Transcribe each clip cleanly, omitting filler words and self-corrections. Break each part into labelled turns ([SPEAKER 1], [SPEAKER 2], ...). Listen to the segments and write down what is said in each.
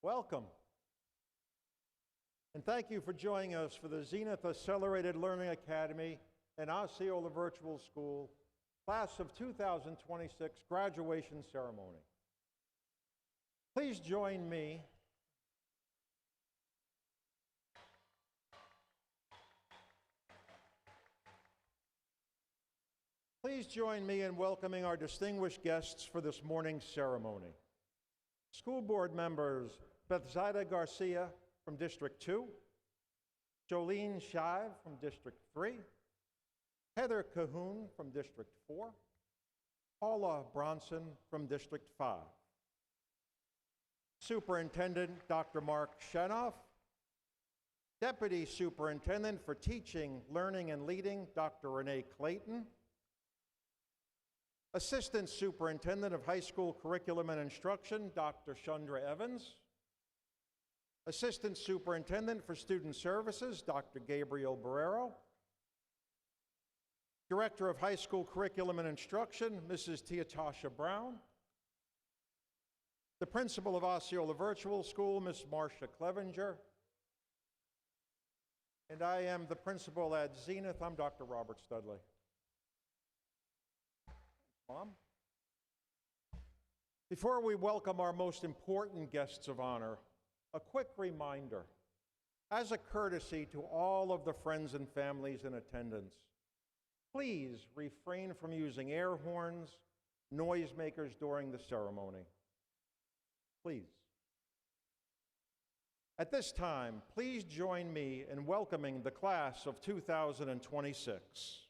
[SPEAKER 1] Welcome. And thank you for joining us for the Zenith Accelerated Learning Academy and Osceola Virtual School Class of 2026 graduation ceremony. Please join me in welcoming our distinguished guests for this morning's ceremony. School board members Bethsaida Garcia from District 2, Jolene Shive from District 3, Heather Cahoon from District 4, Paula Bronson from District 5. Superintendent Dr. Mark Shenoff, Deputy Superintendent for Teaching, Learning, and Leading Dr. Renee Clayton, Assistant Superintendent of High School Curriculum and Instruction, Dr. Chandra Evans. Assistant Superintendent for Student Services, Dr. Gabriel Barrero. Director of High School Curriculum and Instruction, Mrs. Tiatasha Brown. The Principal of Osceola Virtual School, Ms. Marcia Clevenger. And I am the Principal at Zenith. I'm Dr. Robert Studley. Mom. Before we welcome our most important guests of honor, a quick reminder. As a courtesy to all of the friends and families in attendance, please refrain from using air horns, noisemakers during the ceremony. Please. At this time, please join me in welcoming the class of 2026.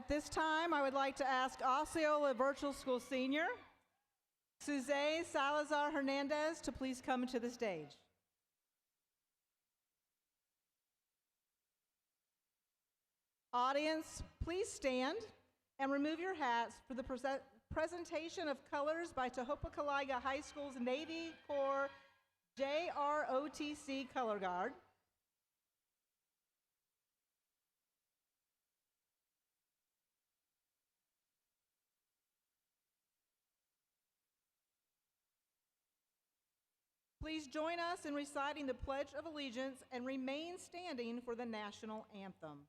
[SPEAKER 2] At this time, I would like to ask Osceola Virtual School Senior, Suzanne Salazar Hernandez, to please come to the stage. Audience, please stand and remove your hats for the presentation of colors by Tohopekaliga High School's Navy Corps JROTC Color Guard. Please join us in reciting the Pledge of Allegiance and remain standing for the national anthem.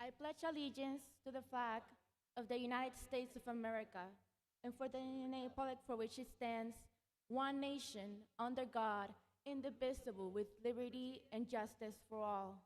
[SPEAKER 3] I pledge allegiance to the flag of the United States of America and for the republic for which it stands, one nation, under God, indivisible, with liberty and justice for all.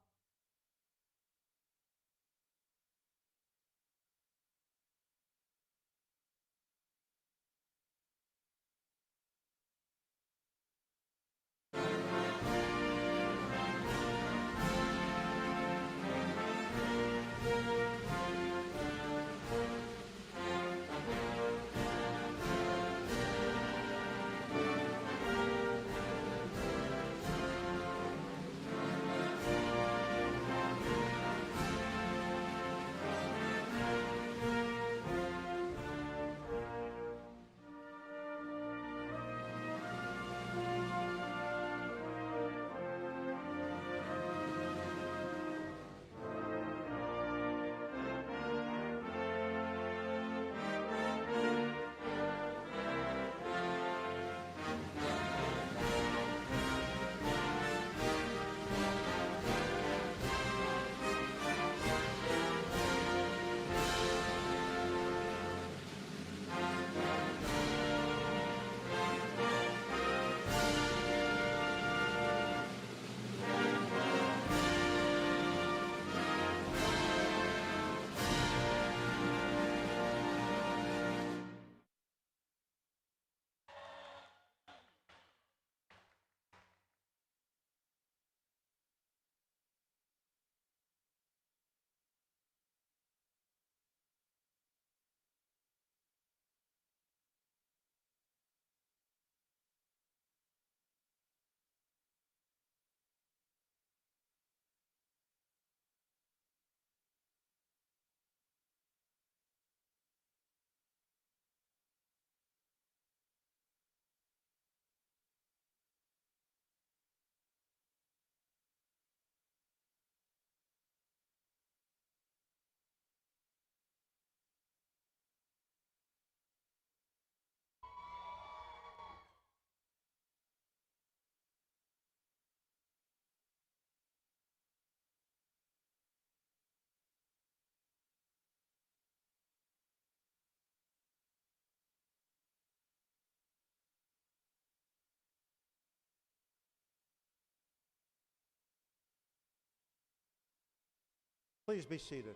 [SPEAKER 1] Please be seated.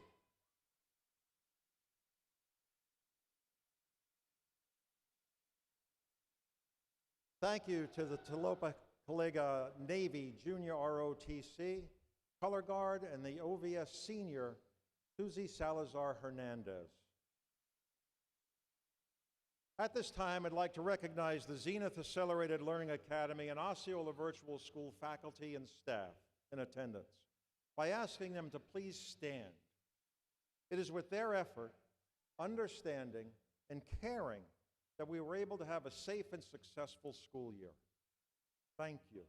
[SPEAKER 1] Thank you to the Tohopekaliga Navy Junior ROTC Color Guard and the OVS Senior Susie Salazar Hernandez. At this time, I'd like to recognize the Zenith Accelerated Learning Academy and Osceola Virtual School faculty and staff in attendance by asking them to please stand. It is with their effort, understanding, and caring that we were able to have a safe and successful school year. Thank you.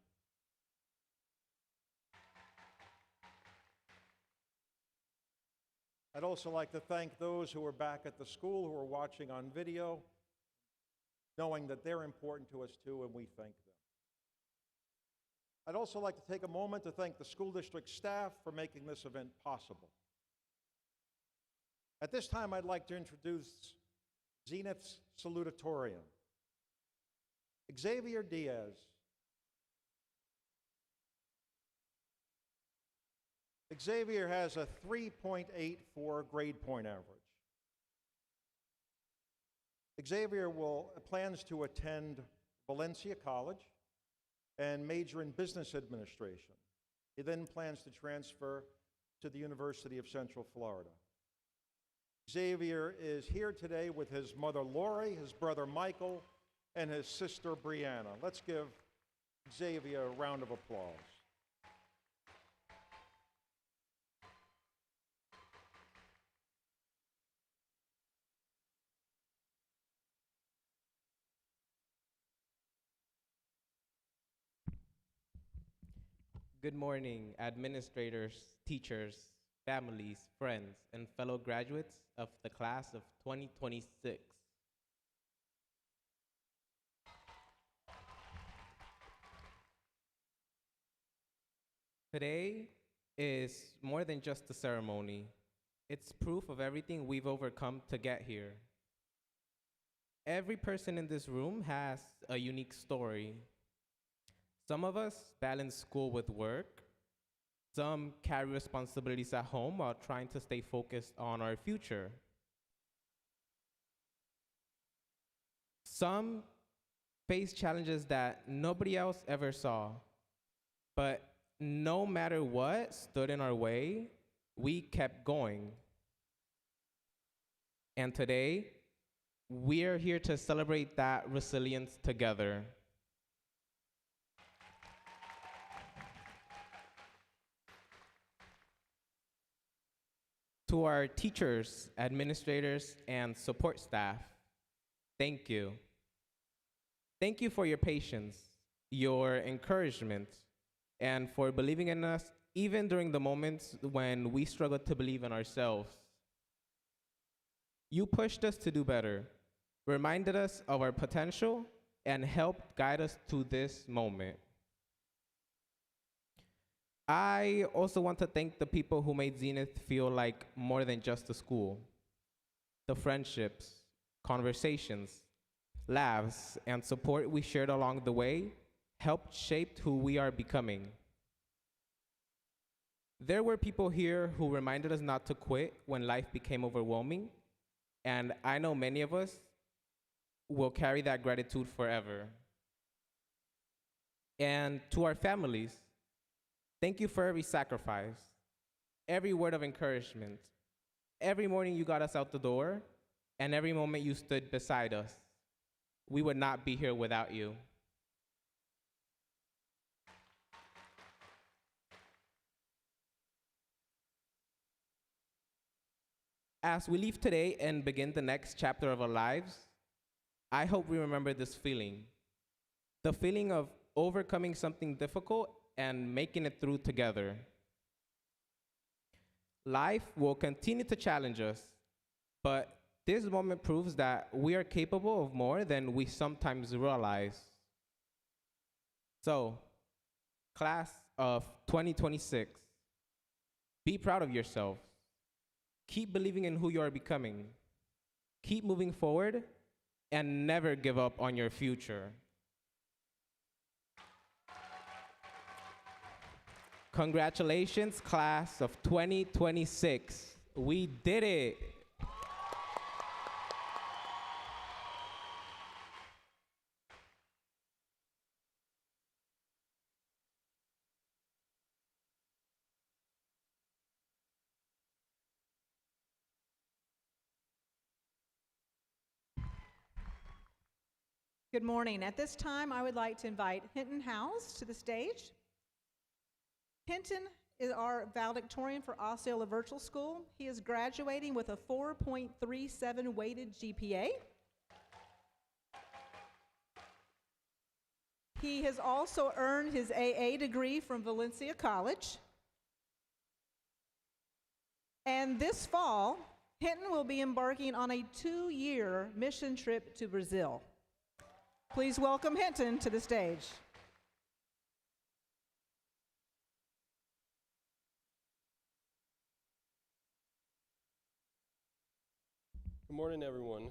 [SPEAKER 1] I'd also like to thank those who are back at the school, who are watching on video, knowing that they're important to us too, and we thank them. I'd also like to take a moment to thank the school district staff for making this event possible. At this time, I'd like to introduce Zenith's Salutatorian, Xavier Diaz. Xavier has a 3.84 grade point average. Xavier plans to attend Valencia College and major in business administration. He then plans to transfer to the University of Central Florida. Xavier is here today with his mother Lori, his brother Michael, and his sister Brianna. Let's give Xavier a round of applause.
[SPEAKER 4] Good morning, administrators, teachers, families, friends, and fellow graduates of the class of 2026. Today is more than just a ceremony. It's proof of everything we've overcome to get here. Every person in this room has a unique story. Some of us balance school with work. Some carry responsibilities at home while trying to stay focused on our future. Some face challenges that nobody else ever saw. But no matter what stood in our way, we kept going. And today, we're here to celebrate that resilience together. To our teachers, administrators, and support staff, thank you. Thank you for your patience, your encouragement, and for believing in us even during the moments when we struggled to believe in ourselves. You pushed us to do better, reminded us of our potential, and helped guide us to this moment. I also want to thank the people who made Zenith feel like more than just a school. The friendships, conversations, laughs, and support we shared along the way helped shape who we are becoming. There were people here who reminded us not to quit when life became overwhelming, and I know many of us will carry that gratitude forever. And to our families, thank you for every sacrifice, every word of encouragement, every morning you got us out the door, and every moment you stood beside us. We would not be here without you. As we leave today and begin the next chapter of our lives, I hope we remember this feeling, the feeling of overcoming something difficult and making it through together. Life will continue to challenge us, but this moment proves that we are capable of more than we sometimes realize. So, class of 2026, be proud of yourself. Keep believing in who you are becoming. Keep moving forward and never give up on your future. Congratulations, class of 2026. We did it.
[SPEAKER 2] Good morning. At this time, I would like to invite Hinton House to the stage. Hinton is our valedictorian for Osceola Virtual School. He is graduating with a 4.37 weighted GPA. He has also earned his AA degree from Valencia College. And this fall, Hinton will be embarking on a 2-year mission trip to Brazil. Please welcome Hinton to the stage.
[SPEAKER 5] Good morning, everyone,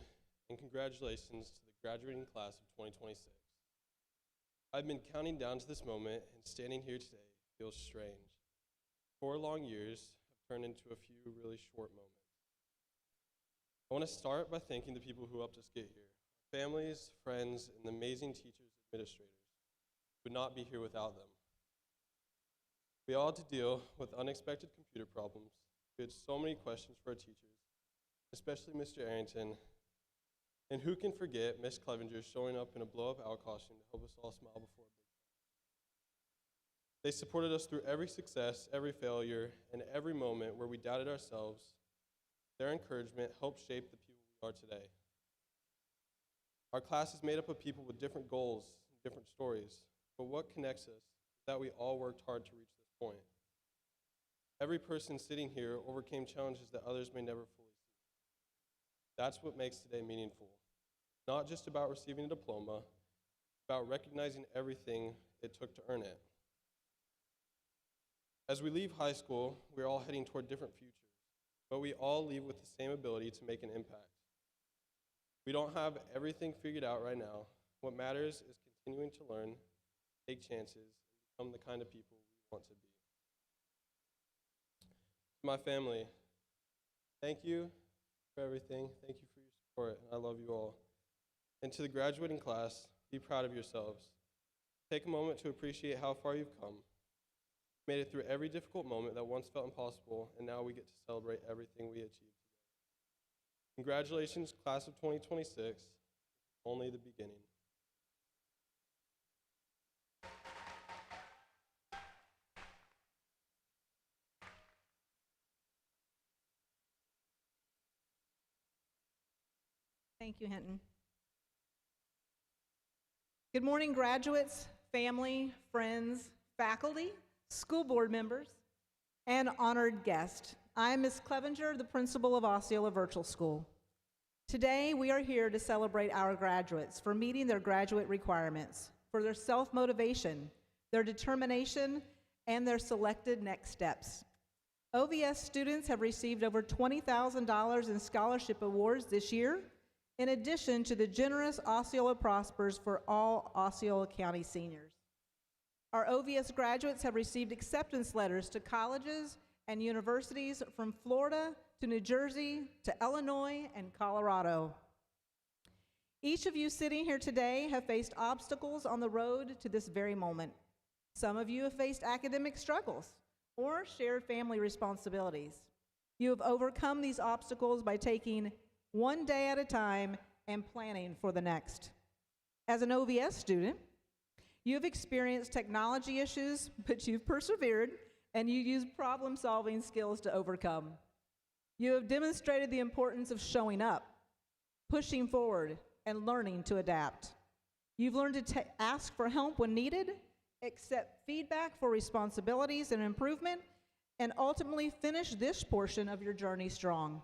[SPEAKER 5] and congratulations to the graduating class of 2026. I've been counting down to this moment, and standing here today feels strange. 4 long years have turned into a few really short moments. I want to start by thanking the people who helped us get here. Families, friends, and the amazing teachers and administrators would not be here without them. We all had to deal with unexpected computer problems. We had so many questions for our teachers, especially Mr. Arrington. And who can forget Miss Clevenger showing up in a blow-up owl costume to help us all smile before a big class. They supported us through every success, every failure, and every moment where we doubted ourselves. Their encouragement helped shape the people we are today. Our class is made up of people with different goals and different stories, but what connects us is that we all worked hard to reach this point. Every person sitting here overcame challenges that others may never fully see. That's what makes today meaningful. Not just about receiving a diploma, about recognizing everything it took to earn it. As we leave high school, we're all heading toward different futures, but we all leave with the same ability to make an impact. We don't have everything figured out right now. What matters is continuing to learn, take chances, and become the kind of people we want to be. To my family, thank you for everything. Thank you for your support, and I love you all. And to the graduating class, be proud of yourselves. Take a moment to appreciate how far you've come. You made it through every difficult moment that once felt impossible, and now we get to celebrate everything we achieved together. Congratulations, class of 2026. Only the beginning.
[SPEAKER 2] Thank you, Hinton. Good morning, graduates, family, friends, faculty, school board members, and honored guests. I'm Ms. Clevenger, the principal of Osceola Virtual School. Today, we are here to celebrate our graduates for meeting their graduate requirements, for their self-motivation, their determination, and their selected next steps. OVS students have received over $20,000 in scholarship awards this year, in addition to the generous Osceola Prospers for all Osceola County seniors. Our OVS graduates have received acceptance letters to colleges and universities from Florida to New Jersey to Illinois and Colorado. Each of you sitting here today have faced obstacles on the road to this very moment. Some of you have faced academic struggles or shared family responsibilities. You have overcome these obstacles by taking one day at a time and planning for the next. As an OVS student, you've experienced technology issues, but you've persevered and you used problem-solving skills to overcome. You have demonstrated the importance of showing up, pushing forward, and learning to adapt. You've learned to ask for help when needed, accept feedback for responsibilities and improvement, and ultimately finish this portion of your journey strong.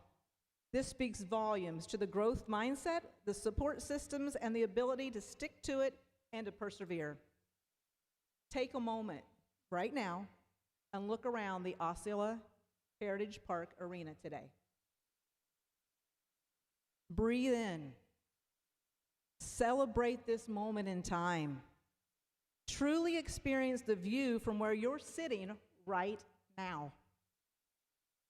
[SPEAKER 2] This speaks volumes to the growth mindset, the support systems, and the ability to stick to it and to persevere. Take a moment right now and look around the Osceola Heritage Park Arena today. Breathe in. Celebrate this moment in time. Truly experience the view from where you're sitting right now.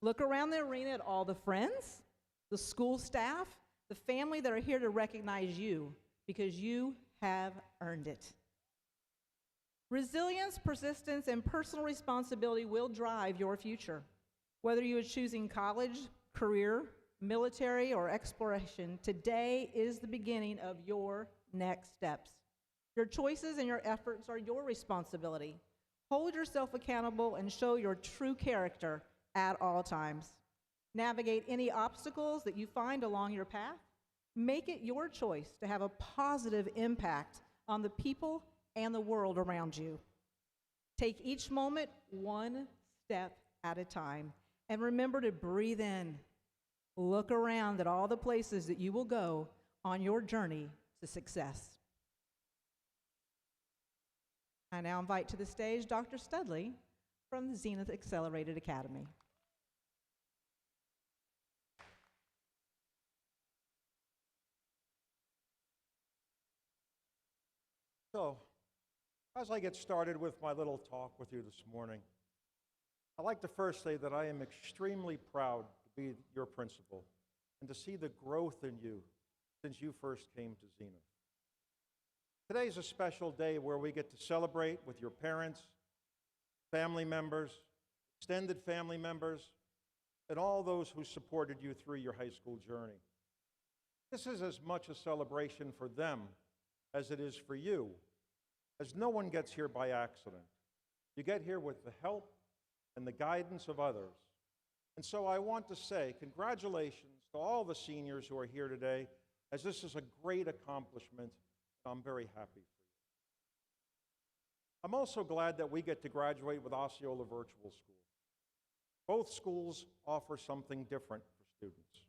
[SPEAKER 2] Look around the arena at all the friends, the school staff, the family that are here to recognize you because you have earned it. Resilience, persistence, and personal responsibility will drive your future. Whether you are choosing college, career, military, or exploration, today is the beginning of your next steps. Your choices and your efforts are your responsibility. Hold yourself accountable and show your true character at all times. Navigate any obstacles that you find along your path. Make it your choice to have a positive impact on the people and the world around you. Take each moment one step at a time, and remember to breathe in. Look around at all the places that you will go on your journey to success. I now invite to the stage Dr. Studley from the Zenith Accelerated Academy.
[SPEAKER 1] So, as I get started with my little talk with you this morning, I'd like to first say that I am extremely proud to be your principal and to see the growth in you since you first came to Zenith. Today is a special day where we get to celebrate with your parents, family members, extended family members, and all those who supported you through your high school journey. This is as much a celebration for them as it is for you, as no one gets here by accident. You get here with the help and the guidance of others. And so I want to say congratulations to all the seniors who are here today, as this is a great accomplishment, and I'm very happy for you. I'm also glad that we get to graduate with Osceola Virtual School. Both schools offer something different for students.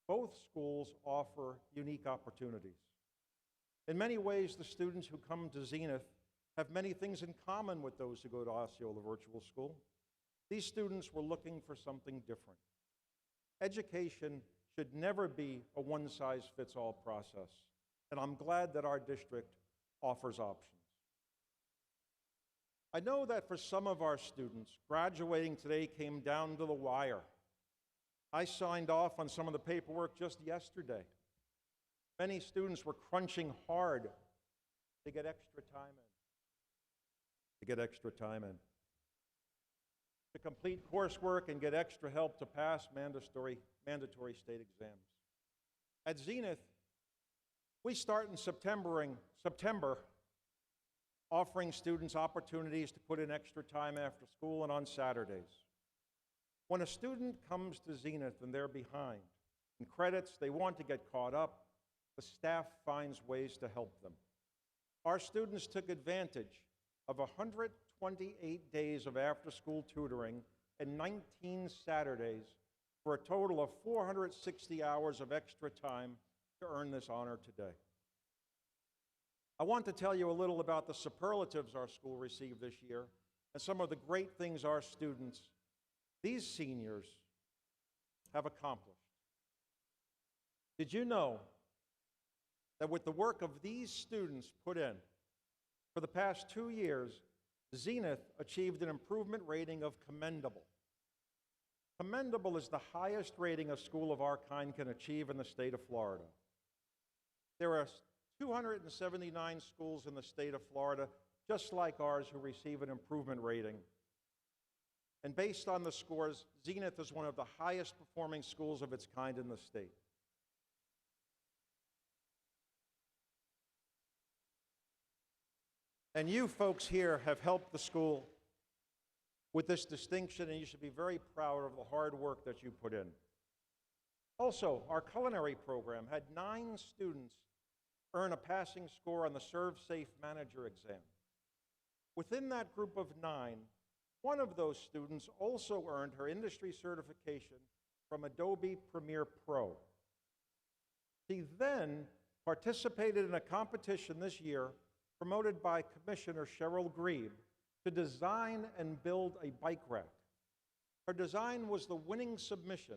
[SPEAKER 1] Both schools offer unique opportunities. In many ways, the students who come to Zenith have many things in common with those who go to Osceola Virtual School. These students were looking for something different. Education should never be a one-size-fits-all process, and I'm glad that our district offers options. I know that for some of our students, graduating today came down to the wire. I signed off on some of the paperwork just yesterday. Many students were crunching hard to get extra time in. To complete coursework and get extra help to pass mandatory state exams. At Zenith, we start in September, offering students opportunities to put in extra time after school and on Saturdays. When a student comes to Zenith and they're behind in credits, they want to get caught up, the staff finds ways to help them. Our students took advantage of 128 days of after-school tutoring and 19 Saturdays for a total of 460 hours of extra time to earn this honor today. I want to tell you a little about the superlatives our school received this year and some of the great things our students, these seniors, have accomplished. Did you know that with the work of these students put in, for the past 2 years, Zenith achieved an improvement rating of commendable. Commendable is the highest rating a school of our kind can achieve in the state of Florida. There are 279 schools in the state of Florida, just like ours, who receive an improvement rating. And based on the scores, Zenith is one of the highest performing schools of its kind in the state. And you folks here have helped the school with this distinction, and you should be very proud of the hard work that you put in. Also, our culinary program had 9 students earn a passing score on the Serve Safe Manager exam. Within that group of 9, one of those students also earned her industry certification from Adobe Premiere Pro. She then participated in a competition this year promoted by Commissioner Cheryl Grebe to design and build a bike rack. Her design was the winning submission,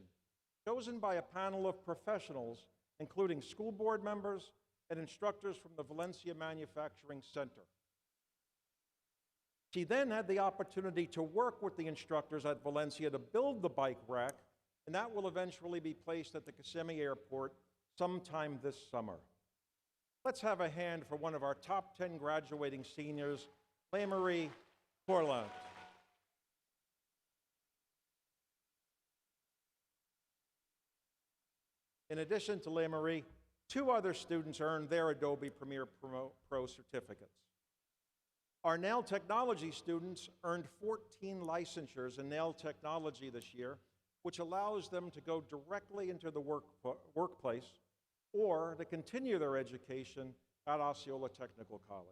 [SPEAKER 1] chosen by a panel of professionals, including school board members and instructors from the Valencia Manufacturing Center. She then had the opportunity to work with the instructors at Valencia to build the bike rack, and that will eventually be placed at the Kissimmee Airport sometime this summer. Let's have a hand for one of our top 10 graduating seniors, Marie Corlant. In addition to Marie, 2 other students earned their Adobe Premiere Pro certificates. Our nail technology students earned 14 licensures in nail technology this year, which allows them to go directly into the workplace or to continue their education at Osceola Technical College.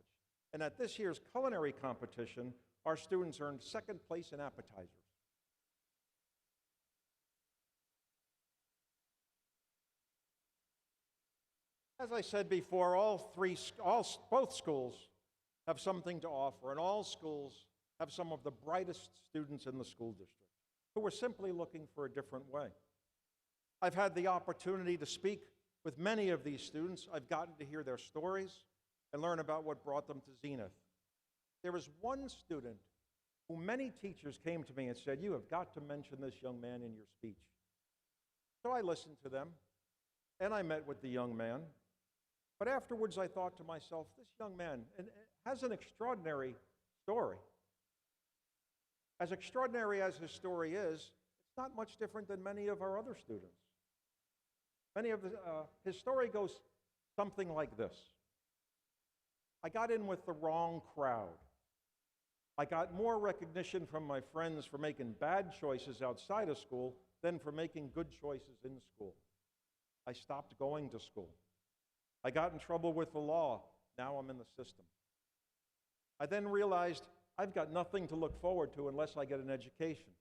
[SPEAKER 1] And at this year's culinary competition, our students earned 2nd place in appetizers. As I said before, both schools have something to offer, and all schools have some of the brightest students in the school district who are simply looking for a different way. I've had the opportunity to speak with many of these students. I've gotten to hear their stories and learn about what brought them to Zenith. There was one student who many teachers came to me and said, "You have got to mention this young man in your speech." So I listened to them, and I met with the young man. But afterwards, I thought to myself, this young man has an extraordinary story. As extraordinary as his story is, it's not much different than many of our other students. His story goes something like this. I got in with the wrong crowd. I got more recognition from my friends for making bad choices outside of school than for making good choices in school. I stopped going to school. I got in trouble with the law. Now I'm in the system. I then realized I've got nothing to look forward to unless I get an education.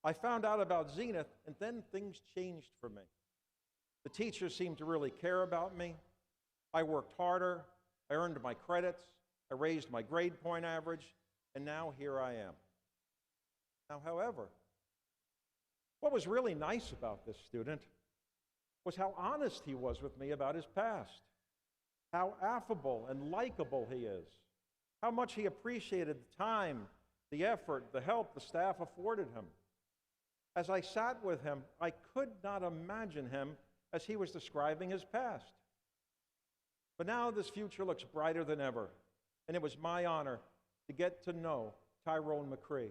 [SPEAKER 1] I found out about Zenith, and then things changed for me. The teachers seemed to really care about me. I worked harder. I earned my credits. I raised my grade point average, and now here I am. Now, however, what was really nice about this student was how honest he was with me about his past, how affable and likable he is, how much he appreciated the time, the effort, the help the staff afforded him. As I sat with him, I could not imagine him as he was describing his past. But now this future looks brighter than ever, and it was my honor to get to know Tyrone McCree.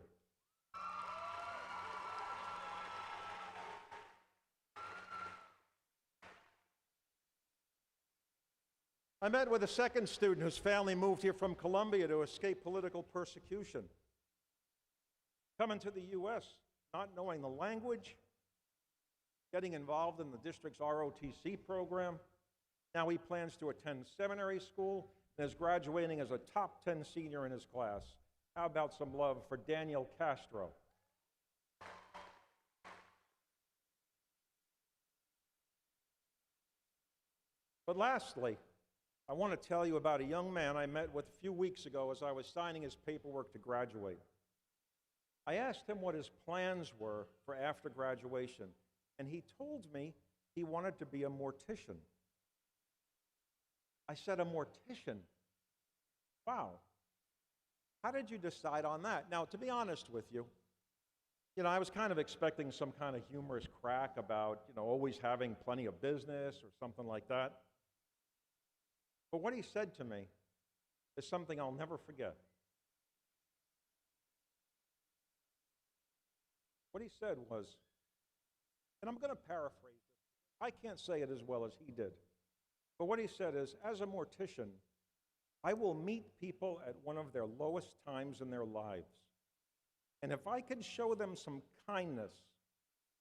[SPEAKER 1] I met with a second student whose family moved here from Colombia to escape political persecution. Coming to the U.S., not knowing the language, getting involved in the district's ROTC program. Now he plans to attend seminary school and is graduating as a top 10 senior in his class. How about some love for Daniel Castro? But lastly, I want to tell you about a young man I met with a few weeks ago as I was signing his paperwork to graduate. I asked him what his plans were for after graduation, and he told me he wanted to be a mortician. I said, a mortician? Wow. How did you decide on that? Now, to be honest with you, I was kind of expecting some kind of humorous crack about, always having plenty of business or something like that. But what he said to me is something I'll never forget. What he said was, and I'm going to paraphrase this. I can't say it as well as he did. But what he said is, as a mortician, I will meet people at one of their lowest times in their lives. And if I can show them some kindness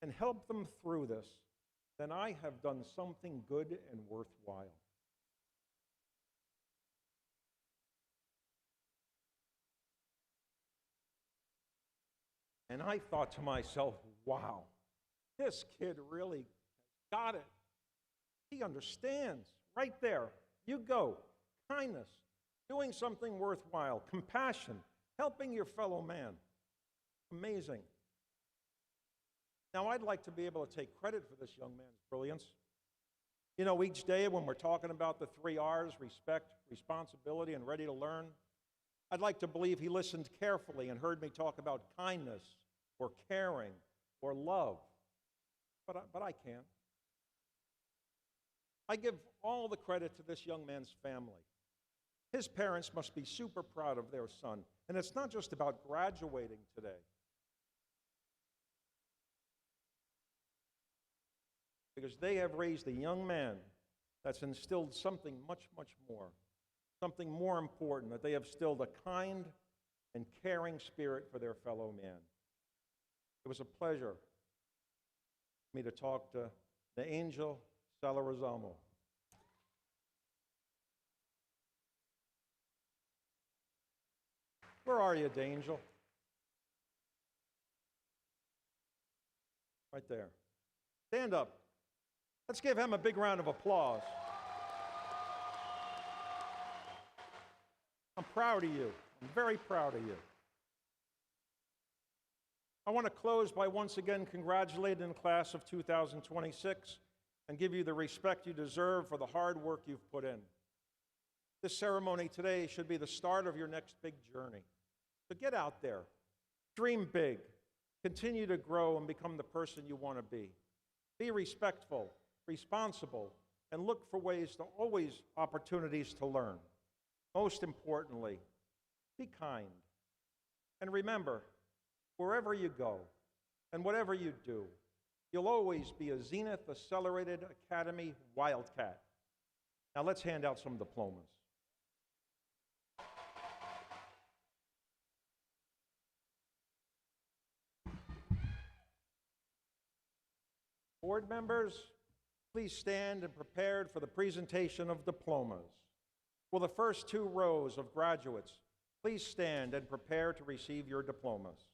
[SPEAKER 1] and help them through this, then I have done something good and worthwhile. And I thought to myself, wow, this kid really got it. He understands. Right there, you go. Kindness, doing something worthwhile, compassion, helping your fellow man. Amazing. Now, I'd like to be able to take credit for this young man's brilliance. Each day when we're talking about the 3 R's, respect, responsibility, and ready to learn, I'd like to believe he listened carefully and heard me talk about kindness or caring or love. But I can't. I give all the credit to this young man's family. His parents must be super proud of their son. And it's not just about graduating today. Because they have raised a young man that's instilled something much, much more. Something more important, that they have instilled a kind and caring spirit for their fellow man. It was a pleasure for me to talk to the angel Salarizamo. Where are you, D'Angel? Right there. Stand up. Let's give him a big round of applause. I'm proud of you. I'm very proud of you. I want to close by once again congratulating the class of 2026 and give you the respect you deserve for the hard work you've put in. This ceremony today should be the start of your next big journey. So get out there, dream big, continue to grow and become the person you want to be. Be respectful, responsible, and look for ways to always opportunities to learn. Most importantly, be kind And remember, wherever you go and whatever you do, you'll always be a Zenith Accelerated Academy Wildcat. Now let's hand out some diplomas. Board members, please stand and prepared for the presentation of diplomas. Will the first two rows of graduates please stand and prepare to receive your diplomas.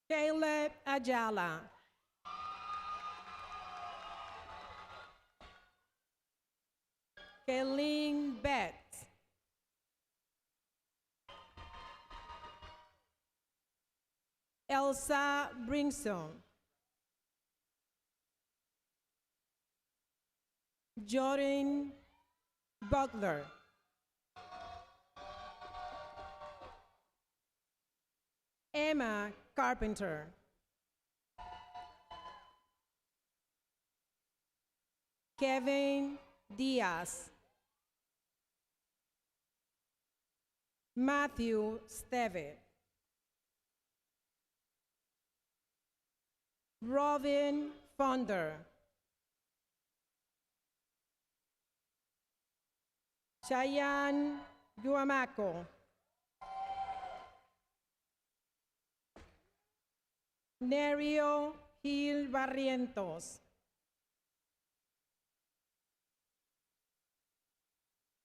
[SPEAKER 6] Caleb Ayala. Kaylin Betts. Elsa Bringson. Jordan Butler. Emma Carpenter. Kevin Diaz. Matthew Steve. Robin Fonder. Cheyenne Guamaco. Nerio Gil Barrientos.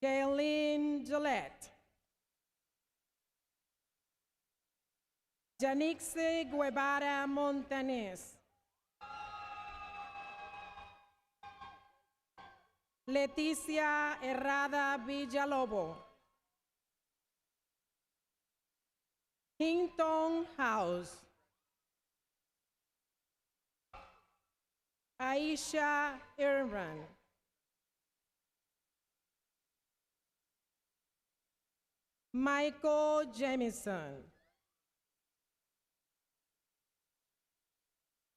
[SPEAKER 6] Kaylin Gillette. Janixe Guevara Montanes. Leticia Herrada Villalobo. Hinton House. Aisha Irvan. Michael Jamison.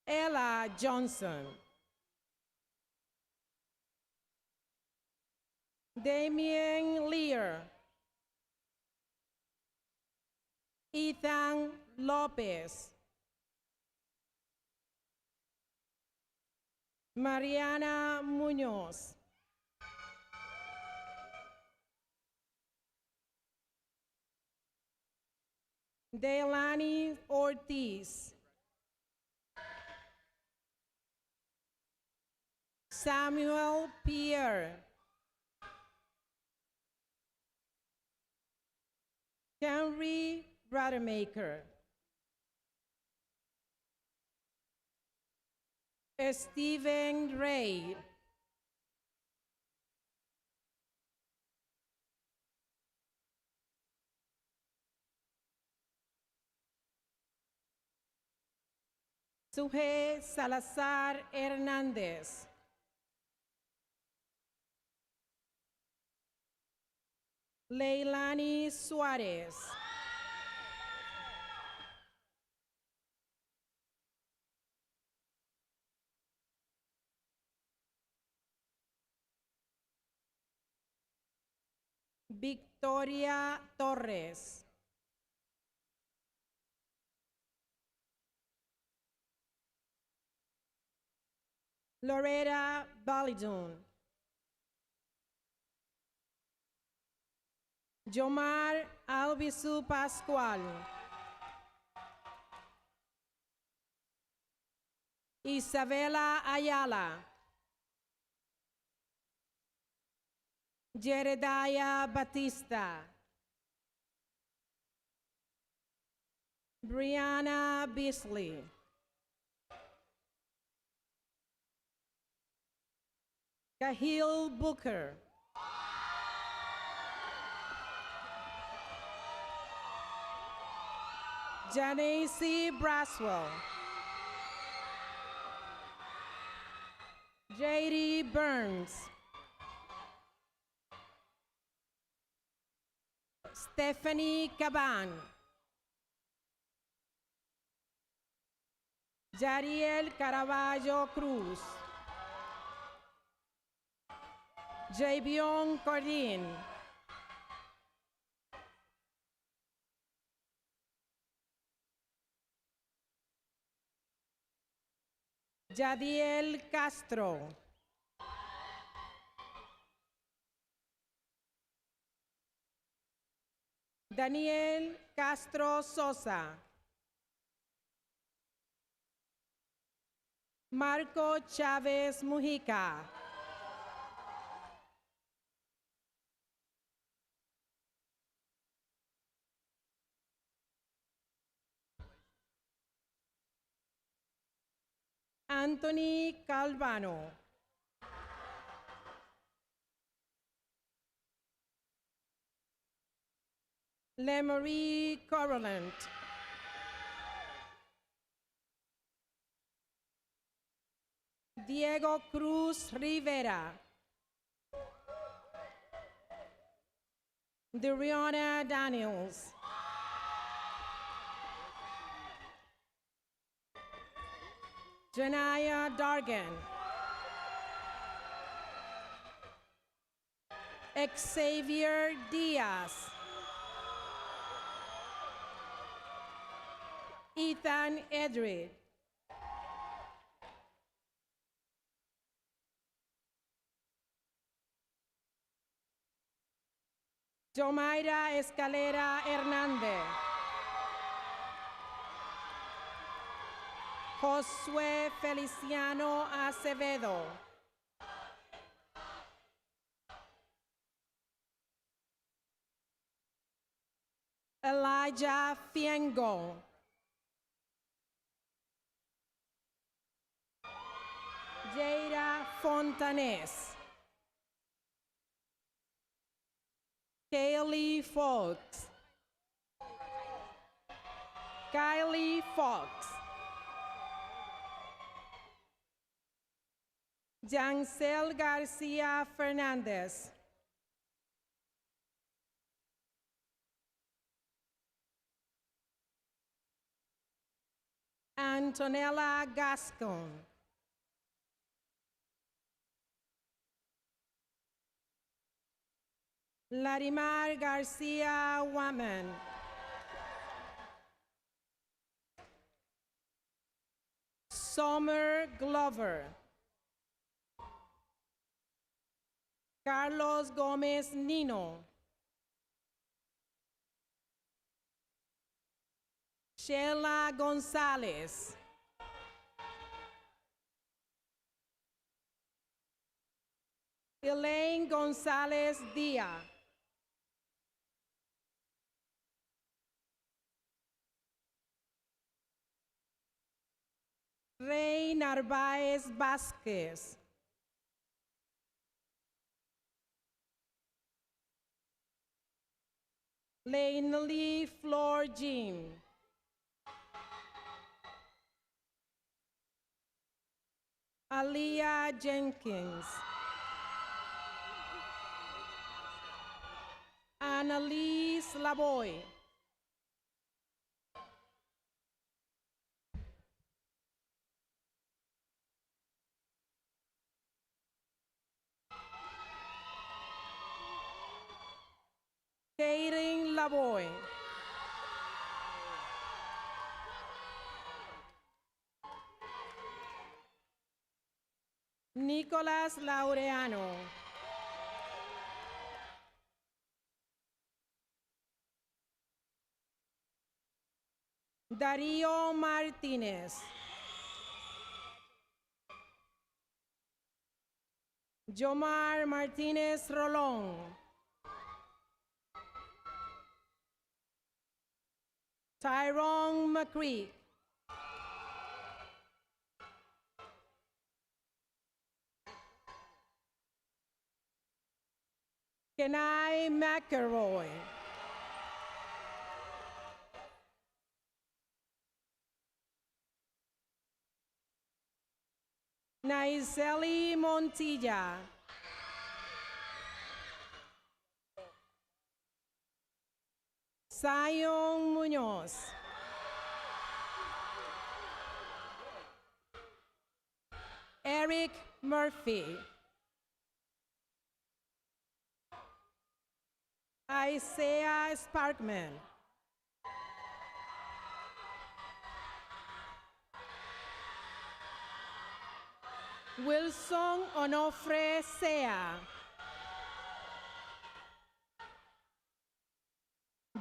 [SPEAKER 6] Ella Johnson. Damien Lear. Ethan Lopez. Mariana Munoz. Delaney Ortiz. Samuel Pierre. Henry Rademacher. Stephen Ray. Suje Salazar Hernández. Leilani Suárez. Victoria Torres. Loretta Balidun. Jomar Albizu Pascual. Isabela Ayala. Jedediah Batista. Brianna Beasley. Cahill Booker. Janacy Braswell. J.D. Burns. Stephanie Caban. Yariel Caraballo Cruz. Javion Cordin. Yadiel Castro. Daniel Castro Sosa. Marco Chávez Mujica. Anthony Calvano. Lemery Corolant. Diego Cruz Rivera. Dariana Daniels. Janaya Dargan. Xavier Diaz. Ethan Edred. Jomaira Escalera Hernández. Josué Feliciano Acevedo. Elijah Fiengo. Jada Fontanes. Kaylee Fox. Kylie Fox. Jancel Garcia Fernandez. Antonella Gascon. Larimar Garcia Waman. Summer Glover. Carlos Gomez Nino. Sheila Gonzalez. Elaine Gonzalez Diaz. Rey Narváez Vázquez. Lainely Flor Jean. Aliyah Jenkins. Annalise Lavoy. Kaden Lavoy. Nicolás Laureano. Darío Martínez. Jomar Martínez Rolón. Tyrone McCree. Kenai McElroy. Naiseli Montilla. Zion Munoz. Eric Murphy. Isaiah Sparkman. Wilson Onofre Sea.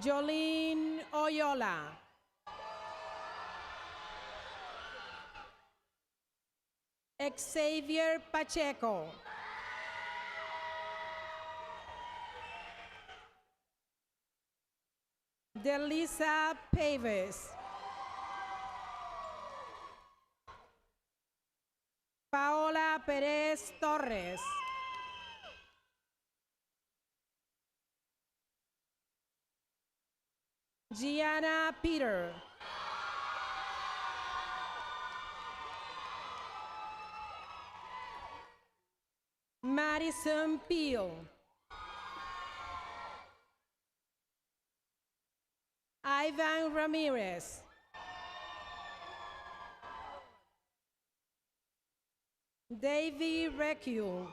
[SPEAKER 6] Jolene Oyola. Xavier Pacheco. Delisa Pavis. Paola Perez Torres. Gianna Peter. Madison Peel. Ivan Ramirez. Davy Recue.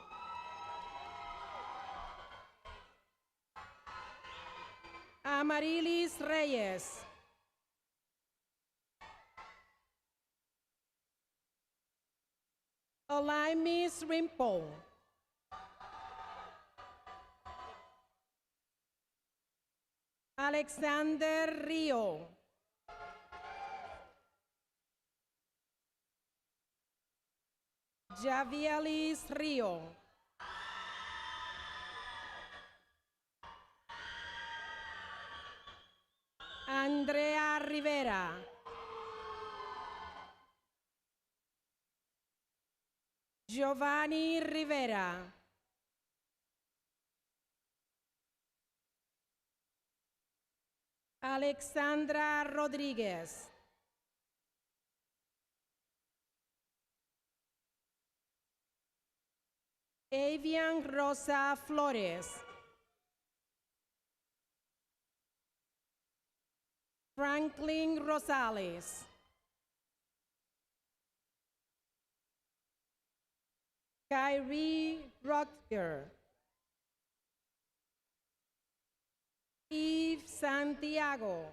[SPEAKER 6] Amarilis Reyes. Olaimis Rimpo. Alexander Rio. Javielis Rio. Andrea Rivera. Giovanni Rivera. Alexandra Rodriguez. Avian Rosa Flores. Franklin Rosales. Kyrie Rutger. Eve Santiago.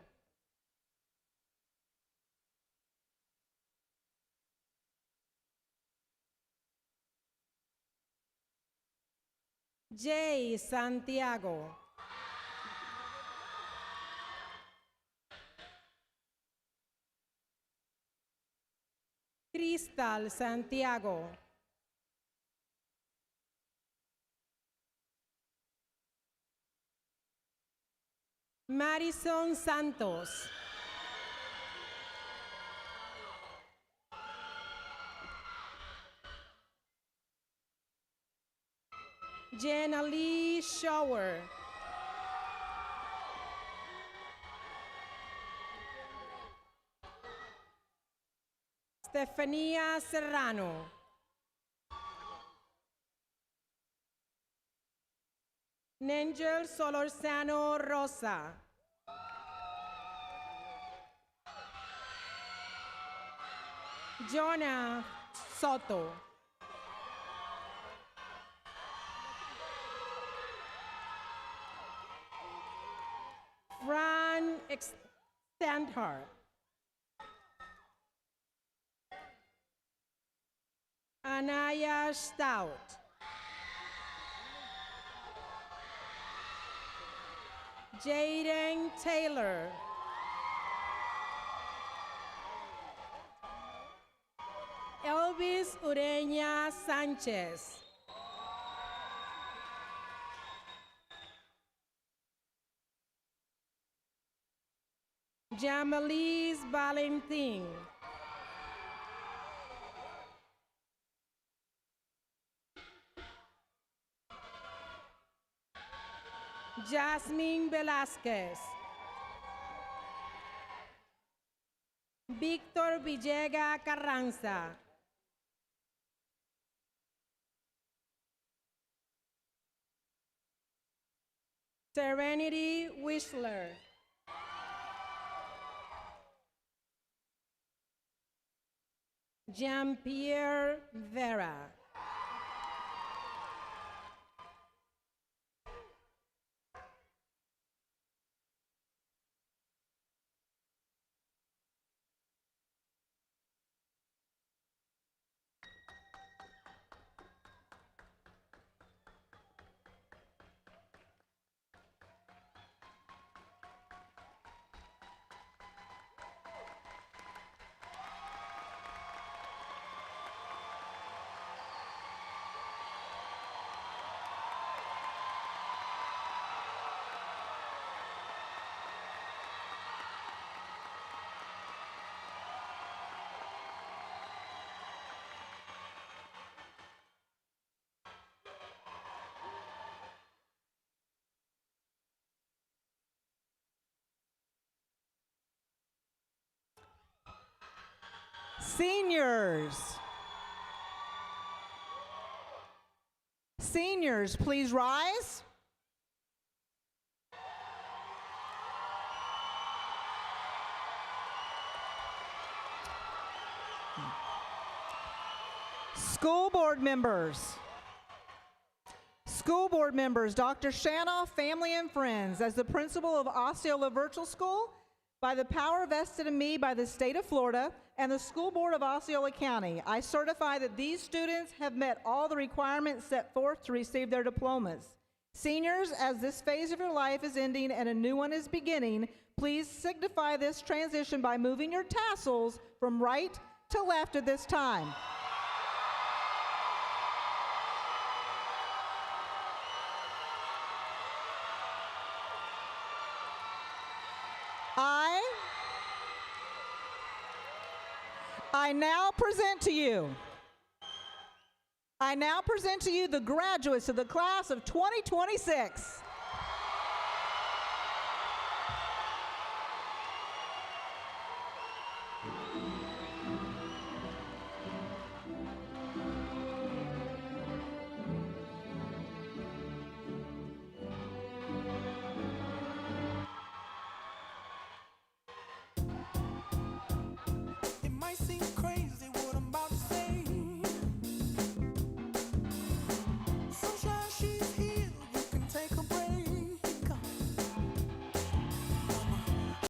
[SPEAKER 6] Jay Santiago. Crystal Santiago. Madison Santos. Jenna Lee Shower. Stefania Serrano. Nangel Solorzano Rosa. Jonah Soto. Fran Standhart. Anaya Stout. Jaden Taylor. Elvis Ureña Sánchez. Jamalis Valentin. Jasmine Velasquez. Víctor Villega Carranza. Serenity Whistler. Jean-Pierre Vera.
[SPEAKER 2] Seniors. Seniors, please rise. School board members. School board members, Dr. Shanoff, family and friends, as the principal of Osceola Virtual School, by the power vested in me by the state of Florida and the school board of Osceola County, I certify that these students have met all the requirements set forth to receive their diplomas. Seniors, as this phase of your life is ending and a new one is beginning, please signify this transition by moving your tassels from right to left at this time. I now present to you the graduates of the class of 2026.